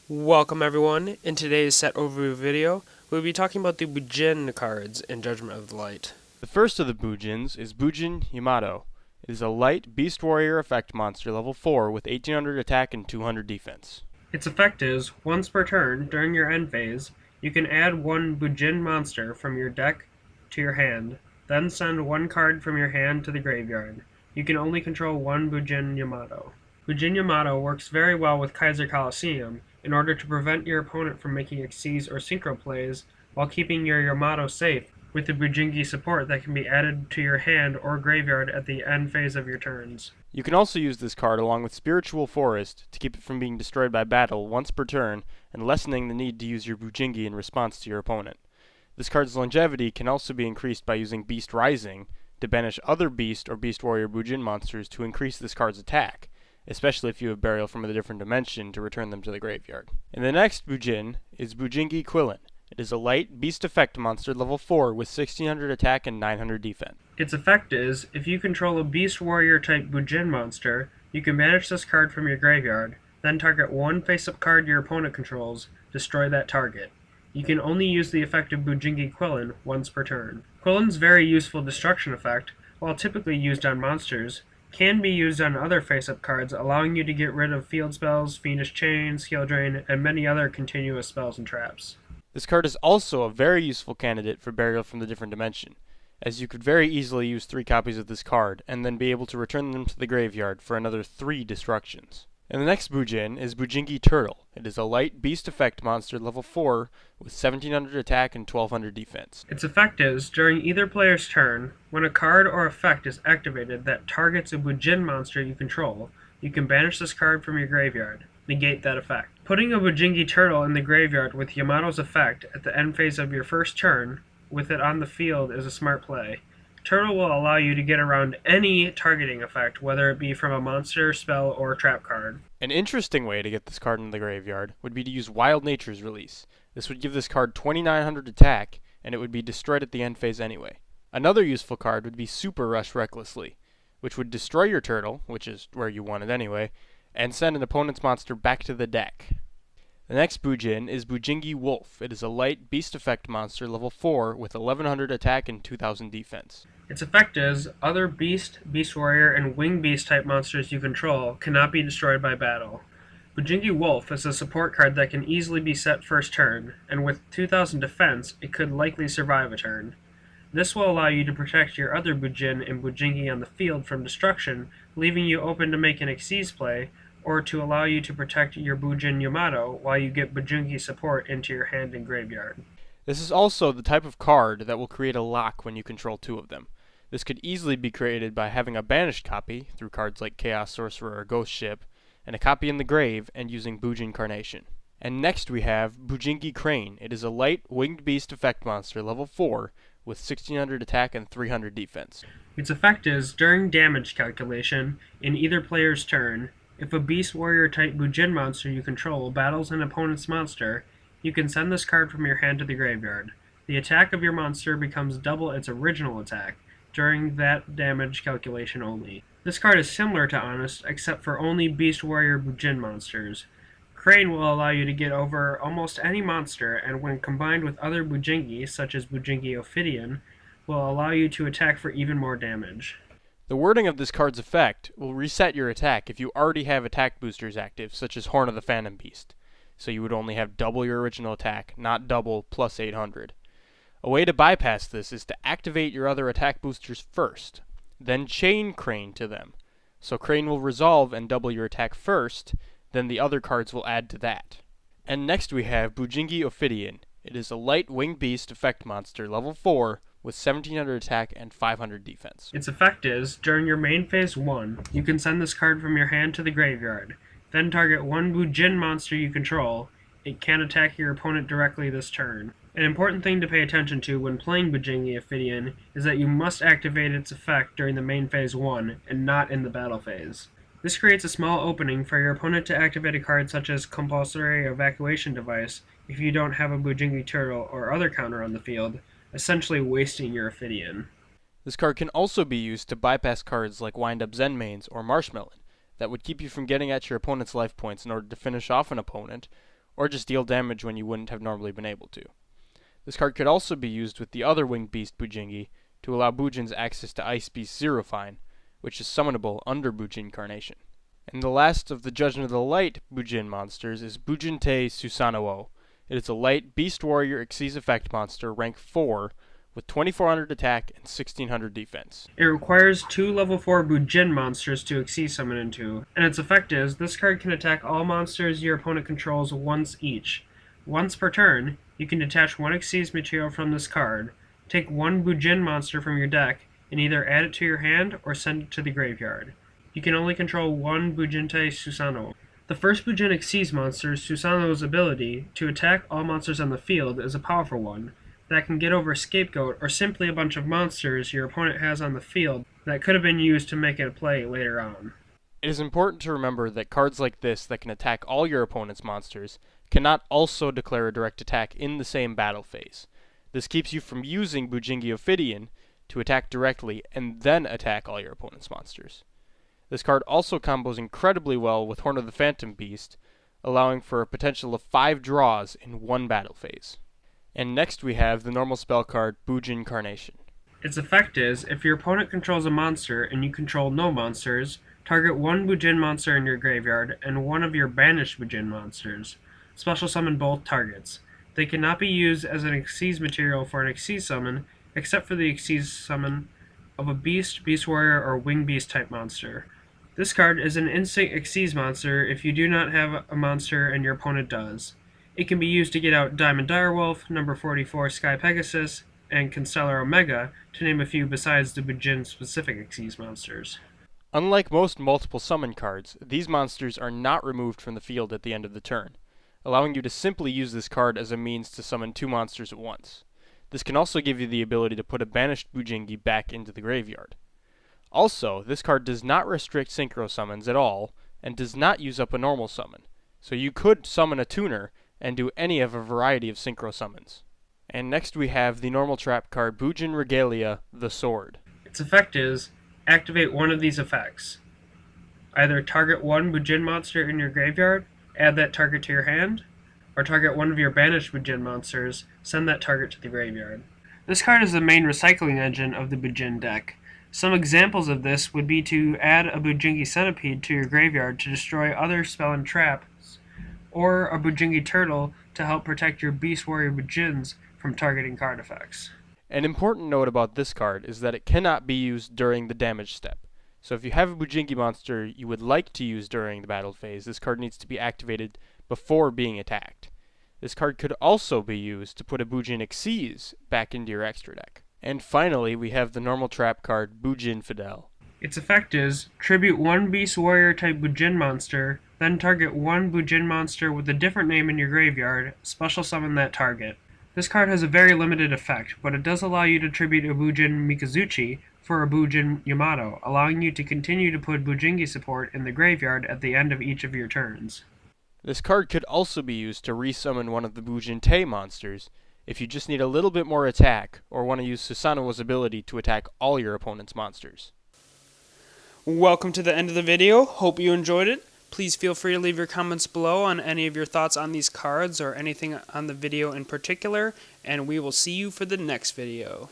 Welcome everyone. In today's set overview video, we'll be talking about the Bujin cards in Judgment of the Light. The first of the Bujins is Bujin Yamato. It is a light Beast Warrior effect monster level 4 with 1800 attack and 200 defense. Its effect is, once per turn during your end phase, you can add one Bujin monster from your deck to your hand, then send one card from your hand to the graveyard. You can only control one Bujin Yamato. Bujin Yamato works very well with Kaiser Coliseum in order to prevent your opponent from making Xyz or Synchro plays while keeping your Yamato safe with the Jingi support that can be added to your hand or graveyard at the end phase of your turns. You can also use this card along with Spiritual Forest to keep it from being destroyed by battle once per turn and lessening the need to use your Bujingi in response to your opponent. This card's longevity can also be increased by using Beast Rising to banish other Beast or Beast Warrior Bujin monsters to increase this card's attack, especially if you have Burial from a different dimension to return them to the graveyard. And the next Bujin is Bujin Quillen. It is a light Beast Effect monster level 4 with 1600 attack and 900 defense. Its effect is, if you control a Beast Warrior type Bujin monster, you can banish this card from your graveyard, then target one face-up card your opponent controls, destroy that target. You can only use the effect of Bujin Quillen once per turn. Quillen's very useful destruction effect, while typically used on monsters, can be used on other face-up cards, allowing you to get rid of field spells, Fiendish Chain, Skill Drain, and many other continuous spells and traps. This card is also a very useful candidate for Burial from the different dimension, as you could very easily use 3 copies of this card and then be able to return them to the graveyard for another 3 destructions. And the next Bujin is Bujin Turtle. It is a light Beast Effect monster level 4 with 1700 attack and 1200 defense. Its effect is, during either player's turn, when a card or effect is activated that targets a Bujin monster you control, you can banish this card from your graveyard. Negate that effect. Putting a Bujin Turtle in the graveyard with Yamato's effect at the end phase of your first turn, with it on the field, is a smart play. Turtle will allow you to get around any targeting effect, whether it be from a monster, spell, or trap card. An interesting way to get this card in the graveyard would be to use Wild Nature's release. This would give this card 2900 attack, and it would be destroyed at the end phase anyway. Another useful card would be Super Rush Recklessly, which would destroy your turtle, which is where you want it anyway, and send an opponent's monster back to the deck. The next Bujin is Bujin Wolf. It is a light Beast Effect monster level 4 with 1100 attack and 2000 defense. Its effect is, other Beast, Beast Warrior, and Wing Beast type monsters you control cannot be destroyed by battle. Bujin Wolf is a support card that can easily be set first turn, and with 2000 defense, it could likely survive a turn. This will allow you to protect your other Bujin and Bujingi on the field from destruction, leaving you open to make an Xyz play, or to allow you to protect your Bujin Yamato while you get Bujingi support into your hand and graveyard. This is also the type of card that will create a lock when you control 2 of them. This could easily be created by having a banished copy, through cards like Chaos Sorcerer or Ghost Ship, and a copy in the grave, and using Bujin Carnation. And next we have Bujin Crane. It is a light Winged Beast Effect monster level 4 with 1600 attack and 300 defense. Its effect is, during damage calculation, in either player's turn, if a Beast Warrior type Bujin monster you control battles an opponent's monster, you can send this card from your hand to the graveyard. The attack of your monster becomes double its original attack, during that damage calculation only. This card is similar to Honest, except for only Beast Warrior Bujin monsters. Crane will allow you to get over almost any monster, and when combined with other Bujingi, such as Bujin Ophidian, will allow you to attack for even more damage. The wording of this card's effect will reset your attack if you already have attack boosters active, such as Horn of the Phantom Beast. So you would only have double your original attack, not double plus 800. A way to bypass this is to activate your other attack boosters first, then chain Crane to them. So Crane will resolve and double your attack first, then the other cards will add to that. And next we have Bujin Ophidian. It is a light Winged Beast Effect monster level 4 with 1700 attack and 500 defense. Its effect is, during your main phase 1, you can send this card from your hand to the graveyard. Then target one Bujin monster you control. It can attack your opponent directly this turn. An important thing to pay attention to when playing Bujin Ophidian is that you must activate its effect during the main phase 1, and not in the battle phase. This creates a small opening for your opponent to activate a card such as Compulsory Evacuation Device if you don't have a Bujin Turtle or other counter on the field, essentially wasting your Ophidian. This card can also be used to bypass cards like Wind Up Zenmaines or Marshmelon that would keep you from getting at your opponent's life points in order to finish off an opponent, or just deal damage when you wouldn't have normally been able to. This card could also be used with the other Winged Beast Bujingi to allow Bujins access to Ice Beast Zerofine, which is summonable under Bujin Carnation. And the last of the Judgment of the Light Bujin monsters is Bujin Teh Susanoo. It is a light Beast Warrior Xyz effect monster, rank 4, with 2400 attack and 1600 defense. It requires 2 level 4 Bujin monsters to Xyz summon into, and its effect is, this card can attack all monsters your opponent controls once each. Once per turn, you can detach 1 Xyz material from this card, take 1 Bujin monster from your deck, and either add it to your hand or send it to the graveyard. You can only control 1 Bujin Teh Susanoo. The first Bujin Xyz monster, Susanoo's ability to attack all monsters on the field, is a powerful one that can get over a scapegoat or simply a bunch of monsters your opponent has on the field that could have been used to make it a play later on. It is important to remember that cards like this that can attack all your opponent's monsters cannot also declare a direct attack in the same battle phase. This keeps you from using Bujingi Ophidian to attack directly and then attack all your opponent's monsters. This card also combos incredibly well with Horn of the Phantom Beast, allowing for a potential of 5 draws in one battle phase. And next we have the normal spell card Bujin Carnation. Its effect is, if your opponent controls a monster and you control no monsters, target 1 Bujin monster in your graveyard and 1 of your banished Bujin monsters. Special summon both targets. They cannot be used as an Xyz material for an Xyz summon, except for the Xyz summon of a Beast, Beast Warrior, or Winged Beast type monster. This card is an instant Xyz monster if you do not have a monster and your opponent does. It can be used to get out Diamond Direwolf, number 44 Sky Pegasus, and Constellar Omega, to name a few besides the Bujin-specific Xyz monsters. Unlike most multiple summon cards, these monsters are not removed from the field at the end of the turn, allowing you to simply use this card as a means to summon 2 monsters at once. This can also give you the ability to put a banished Bujingi back into the graveyard. Also, this card does not restrict synchro summons at all, and does not use up a normal summon, so you could summon a tuner and do any of a variety of synchro summons. And next we have the normal trap card Bujin Regalia, the Sword. Its effect is, activate one of these effects. Either target 1 Bujin monster in your graveyard, add that target to your hand, or target 1 of your banished Bujin monsters, send that target to the graveyard. This card is the main recycling engine of the Bujin deck. Some examples of this would be to add a Bujingi Centipede to your graveyard to destroy other spell and traps, or a Bujin Turtle to help protect your Beast Warrior Bujins from targeting card effects. An important note about this card is that it cannot be used during the damage step. So if you have a Bujingi monster you would like to use during the battle phase, this card needs to be activated before being attacked. This card could also be used to put a Bujin Xyz back into your extra deck. And finally, we have the normal trap card Bujininfidel. Its effect is, tribute 1 Beast Warrior type Bujin monster, then target 1 Bujin monster with a different name in your graveyard, special summon that target. This card has a very limited effect, but it does allow you to tribute a Bujin Mikazuchi for a Bujin Yamato, allowing you to continue to put Bujingi support in the graveyard at the end of each of your turns. This card could also be used to resummon one of the Bujin Teh monsters, if you just need a little bit more attack, or want to use Susanoo's ability to attack all your opponent's monsters. Welcome to the end of the video. Hope you enjoyed it. Please feel free to leave your comments below on any of your thoughts on these cards or anything on the video in particular, and we will see you for the next video.